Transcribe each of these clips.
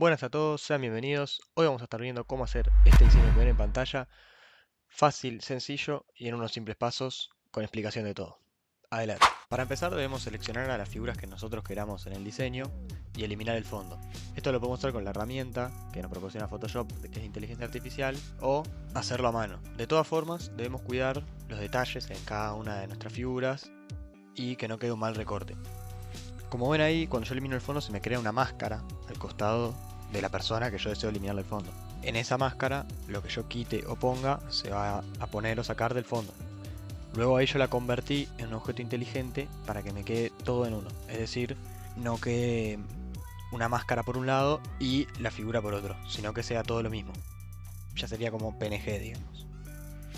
Buenas a todos, sean bienvenidos. Hoy vamos a estar viendo cómo hacer este diseño que ven en pantalla, fácil, sencillo y en unos simples pasos con explicación de todo. Adelante. Para empezar debemos seleccionar a las figuras que nosotros queramos en el diseño y eliminar el fondo. Esto lo podemos hacer con la herramienta que nos proporciona Photoshop, que es inteligencia artificial, o hacerlo a mano. De todas formas, debemos cuidar los detalles en cada una de nuestras figuras y que no quede un mal recorte. Como ven ahí, cuando yo elimino el fondo se me crea una máscara al costado de la persona que yo deseo eliminarle el fondo. En esa máscara, lo que yo quite o ponga se va a poner o sacar del fondo. Luego ahí yo la convertí en un objeto inteligente para que me quede todo en uno. Es decir, no quede una máscara por un lado y la figura por otro, sino que sea todo lo mismo. Ya sería como PNG, digamos.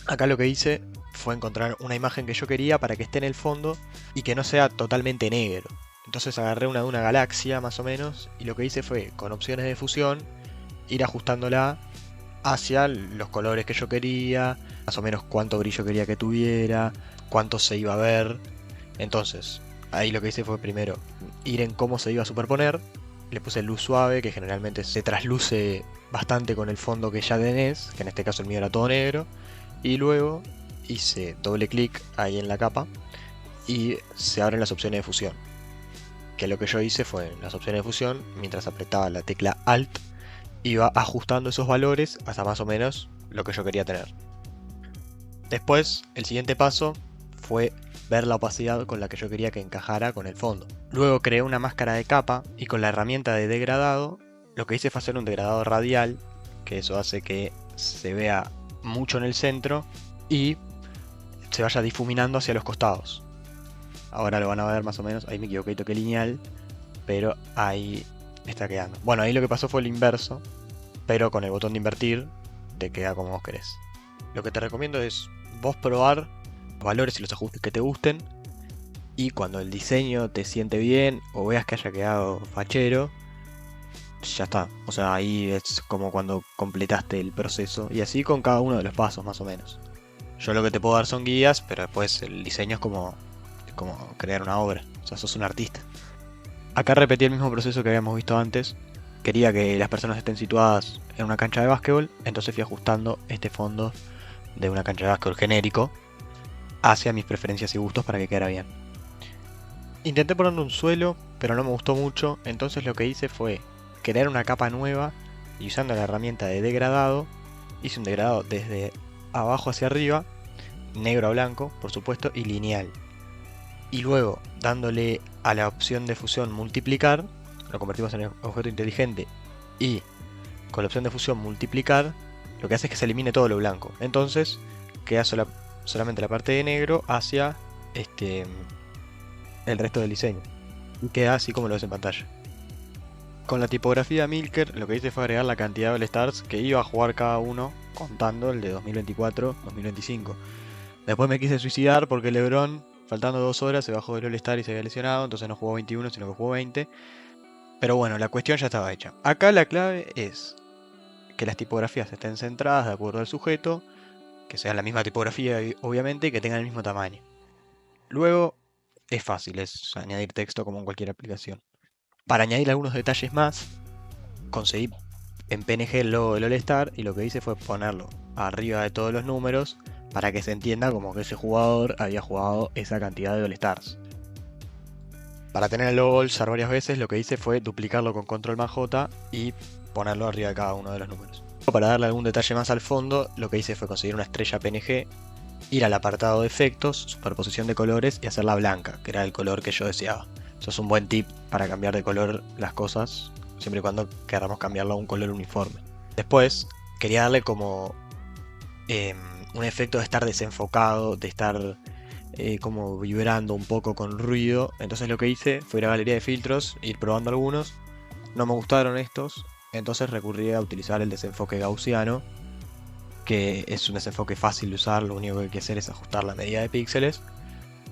Acá lo que hice fue encontrar una imagen que yo quería para que esté en el fondo y que no sea totalmente negro. Entonces agarré una de una galaxia más o menos y lo que hice fue con opciones de fusión ir ajustándola hacia los colores que yo quería, más o menos cuánto brillo quería que tuviera, cuánto se iba a ver. Entonces ahí lo que hice fue primero ir en cómo se iba a superponer, le puse luz suave que generalmente se trasluce bastante con el fondo que ya tenés, que en este caso el mío era todo negro, y luego hice doble clic ahí en la capa y se abren las opciones de fusión. Que lo que yo hice fue en las opciones de fusión, mientras apretaba la tecla Alt, iba ajustando esos valores hasta más o menos lo que yo quería tener. Después, el siguiente paso fue ver la opacidad con la que yo quería que encajara con el fondo. Luego creé una máscara de capa y con la herramienta de degradado, lo que hice fue hacer un degradado radial, que eso hace que se vea mucho en el centro y se vaya difuminando hacia los costados. Ahora lo van a ver más o menos, ahí me equivoqué y toqué lineal, pero ahí está quedando. Bueno, ahí lo que pasó fue el inverso, pero con el botón de invertir te queda como vos querés. Lo que te recomiendo es vos probar los valores y los ajustes que te gusten, y cuando el diseño te siente bien o veas que haya quedado fachero, ya está. O sea, ahí es como cuando completaste el proceso, y así con cada uno de los pasos más o menos. Yo lo que te puedo dar son guías, pero después el diseño es como crear una obra. O sea, sos un artista. Acá repetí el mismo proceso que habíamos visto antes. Quería que las personas estén situadas en una cancha de básquetbol, entonces fui ajustando este fondo de una cancha de básquetbol genérico hacia mis preferencias y gustos para que quedara bien. Intenté ponerle un suelo, pero no me gustó mucho, entonces lo que hice fue crear una capa nueva y usando la herramienta de degradado, hice un degradado desde abajo hacia arriba, negro a blanco, por supuesto, y lineal. Y luego, dándole a la opción de fusión multiplicar, lo convertimos en objeto inteligente, y con la opción de fusión multiplicar, lo que hace es que se elimine todo lo blanco. Entonces, queda solamente la parte de negro hacia el resto del diseño. Y queda así como lo ves en pantalla. Con la tipografía Milker, lo que hice fue agregar la cantidad de All-Stars que iba a jugar cada uno, contando el de 2024-2025. Después me quise suicidar porque LeBron, faltando 2 horas, se bajó del All-Star y se había lesionado, entonces no jugó 21, sino que jugó 20. Pero bueno, la cuestión ya estaba hecha. Acá la clave es que las tipografías estén centradas de acuerdo al sujeto, que sean la misma tipografía obviamente y que tengan el mismo tamaño. Luego es fácil, es añadir texto como en cualquier aplicación. Para añadir algunos detalles más, conseguí en PNG el logo del All-Star y lo que hice fue ponerlo arriba de todos los números para que se entienda como que ese jugador había jugado esa cantidad de All-Stars. Para tener el logo All-Star varias veces, lo que hice fue duplicarlo con Control más J y ponerlo arriba de cada uno de los números. Para darle algún detalle más al fondo, lo que hice fue conseguir una estrella PNG, ir al apartado de efectos, superposición de colores y hacerla blanca, que era el color que yo deseaba. Eso es un buen tip para cambiar de color las cosas, siempre y cuando queramos cambiarlo a un color uniforme. Después, quería darle como un efecto de estar desenfocado, de estar como vibrando un poco con ruido. Entonces lo que hice fue ir a la galería de filtros, ir probando algunos. No me gustaron estos, entonces recurrí a utilizar el desenfoque gaussiano, que es un desenfoque fácil de usar, lo único que hay que hacer es ajustar la medida de píxeles.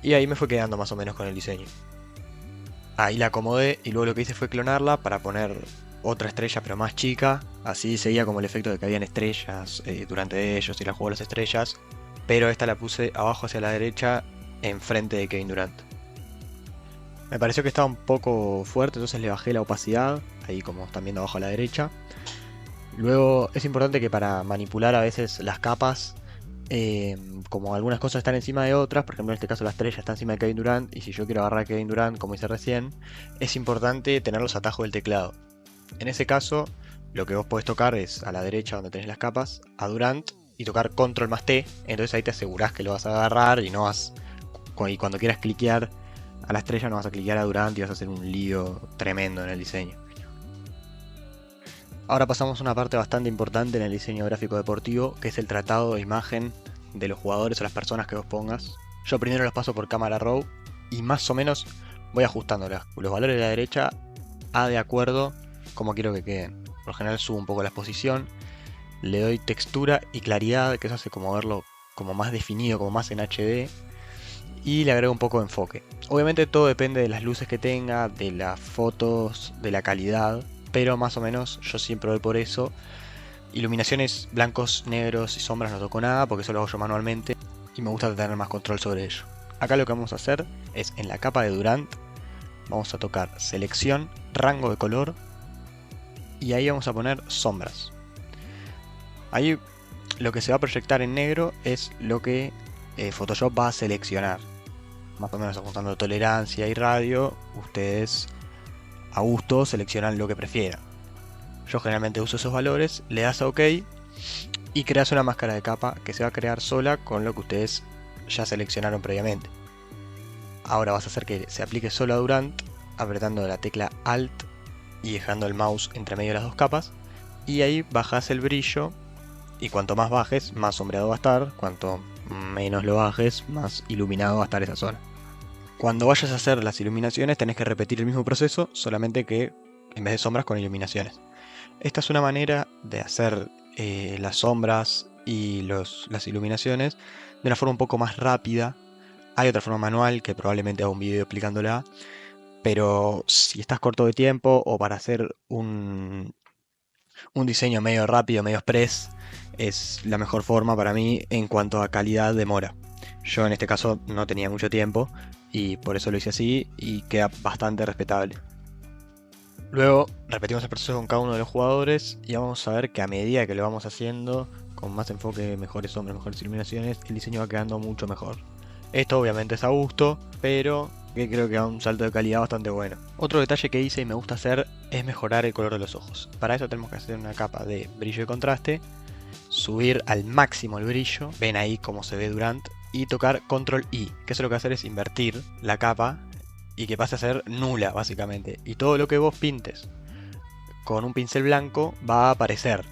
Y ahí me fue quedando más o menos con el diseño. Ahí la acomodé y luego lo que hice fue clonarla para poner otra estrella pero más chica. Así seguía como el efecto de que habían estrellas durante ellos y la jugó las estrellas. Pero esta la puse abajo hacia la derecha, enfrente de Kevin Durant. Me pareció que estaba un poco fuerte, entonces le bajé la opacidad ahí como están viendo abajo a la derecha. Luego es importante que para manipular a veces las capas, como algunas cosas están encima de otras, por ejemplo en este caso la estrella está encima de Kevin Durant, y si yo quiero agarrar a Kevin Durant, como hice recién, es importante tener los atajos del teclado. En ese caso, lo que vos podés tocar es a la derecha donde tenés las capas, a Durant, y tocar Control más T, entonces ahí te asegurás que lo vas a agarrar y no vas, y cuando quieras cliquear a la estrella no vas a cliquear a Durant y vas a hacer un lío tremendo en el diseño. Ahora pasamos a una parte bastante importante en el diseño gráfico deportivo, que es el tratado de imagen de los jugadores o las personas que vos pongas. Yo primero los paso por cámara raw y más o menos voy ajustando los valores de la derecha a de acuerdo como quiero que queden. Por lo general subo un poco la exposición, le doy textura y claridad, que eso hace como verlo como más definido, como más en HD, y le agrego un poco de enfoque. Obviamente todo depende de las luces que tenga, de las fotos, de la calidad, pero más o menos yo siempre voy por eso. Iluminaciones blancos, negros y sombras no toco nada porque eso lo hago yo manualmente y me gusta tener más control sobre ello. Acá lo que vamos a hacer es en la capa de Durant vamos a tocar selección, rango de color y ahí vamos a poner sombras. Ahí lo que se va a proyectar en negro es lo que Photoshop va a seleccionar. Más o menos ajustando tolerancia y radio, ustedes a gusto seleccionan lo que prefieran. Yo generalmente uso esos valores, le das a OK y creas una máscara de capa que se va a crear sola con lo que ustedes ya seleccionaron previamente. Ahora vas a hacer que se aplique solo a Durant apretando la tecla Alt y dejando el mouse entre medio de las dos capas, y ahí bajas el brillo y cuanto más bajes más sombreado va a estar, cuanto menos lo bajes más iluminado va a estar esa zona. Cuando vayas a hacer las iluminaciones tenés que repetir el mismo proceso, solamente que en vez de sombras con iluminaciones. Esta es una manera de hacer las sombras y las iluminaciones de una forma un poco más rápida. Hay otra forma manual que probablemente haga un video explicándola, pero si estás corto de tiempo o para hacer un diseño medio rápido, medio express, es la mejor forma para mí en cuanto a calidad de mora. Yo en este caso no tenía mucho tiempo y por eso lo hice así y queda bastante respetable. Luego repetimos el proceso con cada uno de los jugadores y vamos a ver que a medida que lo vamos haciendo, con más enfoque, mejores sombras, mejores iluminaciones, el diseño va quedando mucho mejor. Esto obviamente es a gusto, pero que creo que da un salto de calidad bastante bueno. Otro detalle que hice y me gusta hacer es mejorar el color de los ojos. Para eso tenemos que hacer una capa de brillo y contraste, subir al máximo el brillo, ven ahí cómo se ve Durant, y tocar Control I, que eso lo que va a hacer es invertir la capa y que pase a ser nula básicamente, y todo lo que vos pintes con un pincel blanco va a aparecer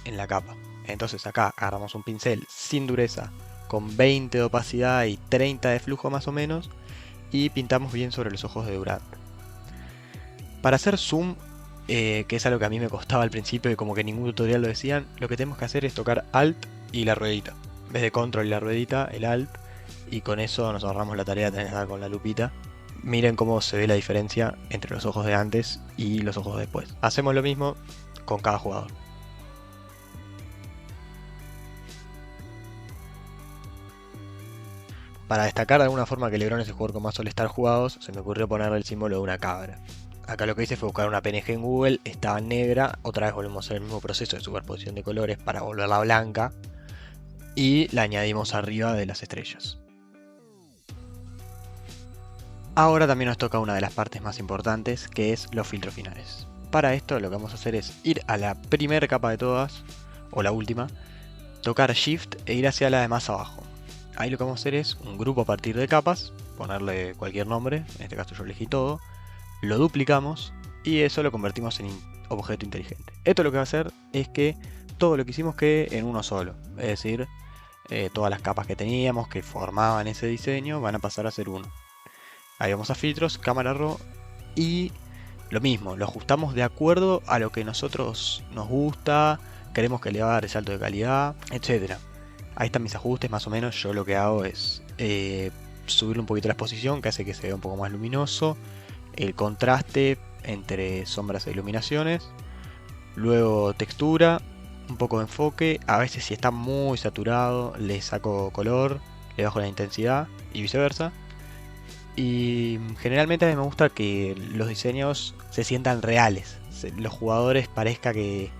en la capa. Entonces acá agarramos un pincel sin dureza con 20 de opacidad y 30 de flujo más o menos y pintamos bien sobre los ojos de Durant. Para hacer zoom, que es algo que a mí me costaba al principio y como que ningún tutorial lo decían, lo que tenemos que hacer es tocar Alt y la ruedita. En vez de Control y la ruedita, el Alt, y con eso nos ahorramos la tarea de tener que estar con la lupita. Miren cómo se ve la diferencia entre los ojos de antes y los ojos de después. Hacemos lo mismo con cada jugador. Para destacar de alguna forma que LeBron es el jugador con más All-Star jugados, se me ocurrió ponerle el símbolo de una cabra. Acá lo que hice fue buscar una PNG en Google, estaba negra, otra vez volvemos a hacer el mismo proceso de superposición de colores para volverla blanca y la añadimos arriba de las estrellas. Ahora también nos toca una de las partes más importantes, que es los filtros finales. Para esto lo que vamos a hacer es ir a la primera capa de todas, o la última, tocar Shift e ir hacia la de más abajo. Ahí lo que vamos a hacer es un grupo a partir de capas, ponerle cualquier nombre, en este caso yo elegí todo, lo duplicamos y eso lo convertimos en objeto inteligente. Esto lo que va a hacer es que todo lo que hicimos quede en uno solo, es decir, todas las capas que teníamos que formaban ese diseño van a pasar a ser uno. Ahí vamos a filtros, cámara raw y lo mismo, lo ajustamos de acuerdo a lo que nosotros nos gusta, queremos que le va a dar el salto de calidad, etc. Ahí están mis ajustes más o menos. Yo lo que hago es subirle un poquito la exposición, que hace que se vea un poco más luminoso, el contraste entre sombras e iluminaciones, luego textura, un poco de enfoque, a veces si está muy saturado le saco color, le bajo la intensidad y viceversa. Y generalmente a mí me gusta que los diseños se sientan reales, los jugadores parezca que,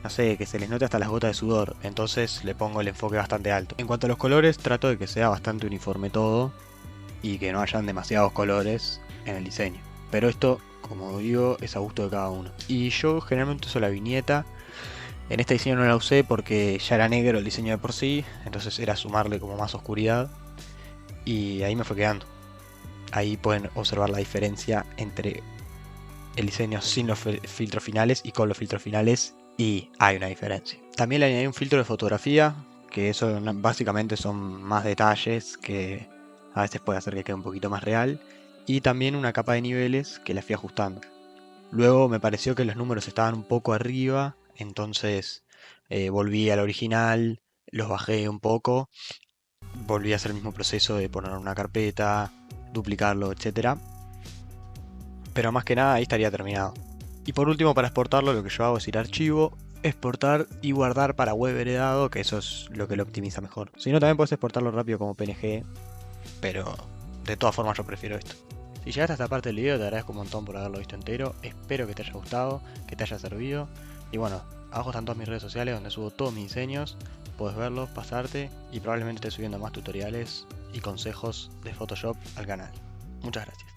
no sé, que se les note hasta las gotas de sudor. Entonces le pongo el enfoque bastante alto. En cuanto a los colores, trato de que sea bastante uniforme todo y que no hayan demasiados colores en el diseño. Pero esto, como digo, es a gusto de cada uno. Y yo generalmente uso la viñeta. En este diseño no la usé porque ya era negro el diseño de por sí, entonces era sumarle como más oscuridad. Y ahí me fue quedando. Ahí pueden observar la diferencia entre el diseño sin los filtros finales y con los filtros finales, y hay una diferencia. También le añadí un filtro de fotografía, que eso básicamente son más detalles que a veces puede hacer que quede un poquito más real, y también una capa de niveles que la fui ajustando. Luego me pareció que los números estaban un poco arriba, entonces volví al original, los bajé un poco, volví a hacer el mismo proceso de poner una carpeta, duplicarlo, etcétera. Pero más que nada ahí estaría terminado. Y por último, para exportarlo, lo que yo hago es ir a archivo, exportar y guardar para web heredado, que eso es lo que lo optimiza mejor. Si no, también puedes exportarlo rápido como PNG, pero de todas formas yo prefiero esto. Si llegaste a esta parte del video, te agradezco un montón por haberlo visto entero. Espero que te haya gustado, que te haya servido. Y bueno, abajo están todas mis redes sociales donde subo todos mis diseños. Puedes verlos, pasarte y probablemente esté subiendo más tutoriales y consejos de Photoshop al canal. Muchas gracias.